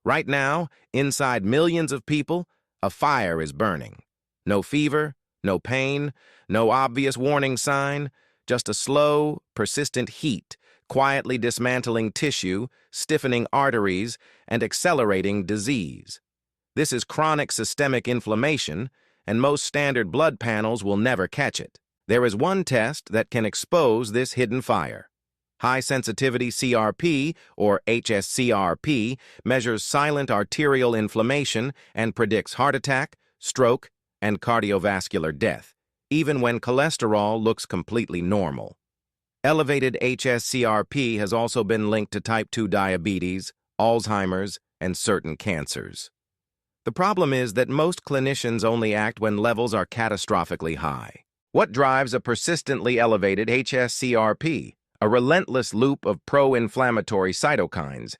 Right now, inside millions of people, a fire is burning. No fever, no pain, no obvious warning sign, just a slow, persistent heat, quietly dismantling tissue, stiffening arteries, and accelerating disease. This is chronic systemic inflammation, and most standard blood panels will never catch it. There is one test that can expose this hidden fire. High-sensitivity CRP, or HSCRP, measures silent arterial inflammation and predicts heart attack, stroke, and cardiovascular death, even when cholesterol looks completely normal. Elevated HSCRP has also been linked to type 2 diabetes, Alzheimer's, and certain cancers. The problem is that most clinicians only act when levels are catastrophically high. What drives a persistently elevated HSCRP? A relentless loop of pro-inflammatory cytokines,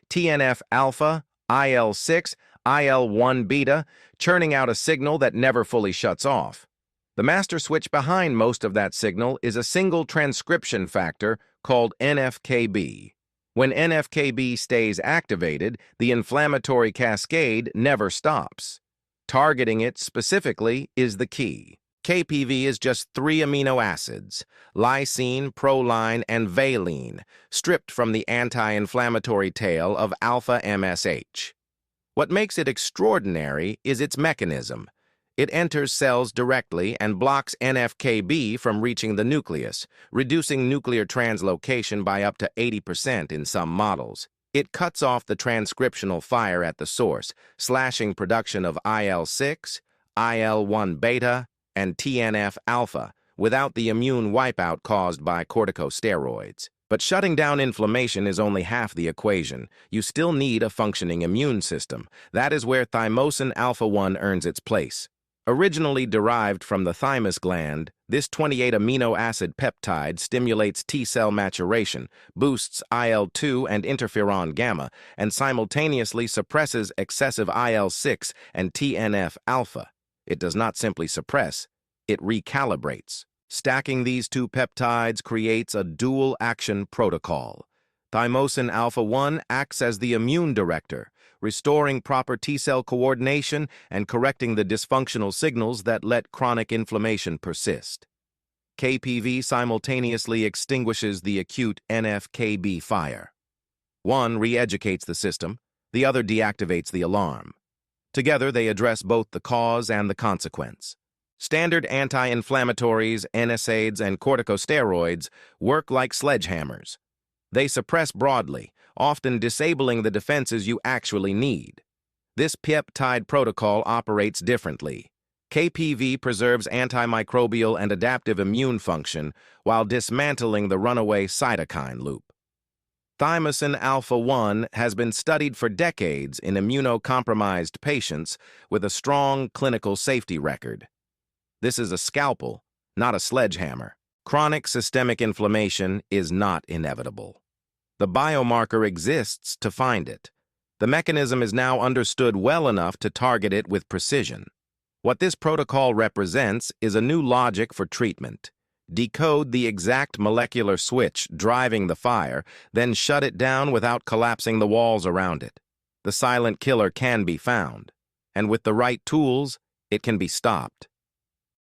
TNF-alpha, IL-6, IL-1 beta, churning out a signal that never fully shuts off. The master switch behind most of that signal is a single transcription factor called NF-κB. When NF-κB stays activated, the inflammatory cascade never stops. Targeting it specifically is the key. KPV is just 3 amino acids, lysine, proline, and valine, stripped from the anti-inflammatory tail of alpha-MSH. What makes it extraordinary is its mechanism. It enters cells directly and blocks NF-κB from reaching the nucleus, reducing nuclear translocation by up to 80% in some models. It cuts off the transcriptional fire at the source, slashing production of IL-6, IL-1 beta, and TNF-alpha without the immune wipeout caused by corticosteroids. But shutting down inflammation is only half the equation. You still need a functioning immune system. That is where Thymosin Alpha-1 earns its place. Originally derived from the thymus gland, this 28 amino acid peptide stimulates T-cell maturation, boosts IL-2 and interferon gamma, and simultaneously suppresses excessive IL-6 and TNF-alpha. It does not simply suppress, it recalibrates. Stacking these two peptides creates a dual-action protocol. Thymosin Alpha-1 acts as the immune director, restoring proper T-cell coordination and correcting the dysfunctional signals that let chronic inflammation persist. KPV simultaneously extinguishes the acute NF-κB fire. One re-educates the system, the other deactivates the alarm. Together, they address both the cause and the consequence. Standard anti-inflammatories, NSAIDs, and corticosteroids work like sledgehammers. They suppress broadly, often disabling the defenses you actually need. This peptide protocol operates differently. KPV preserves antimicrobial and adaptive immune function while dismantling the runaway cytokine loop. Thymosin Alpha-1 has been studied for decades in immunocompromised patients with a strong clinical safety record. This is a scalpel, not a sledgehammer. Chronic systemic inflammation is not inevitable. The biomarker exists to find it. The mechanism is now understood well enough to target it with precision. What this protocol represents is a new logic for treatment. Decode the exact molecular switch driving the fire, then shut it down without collapsing the walls around it. The silent killer can be found, and with the right tools, it can be stopped.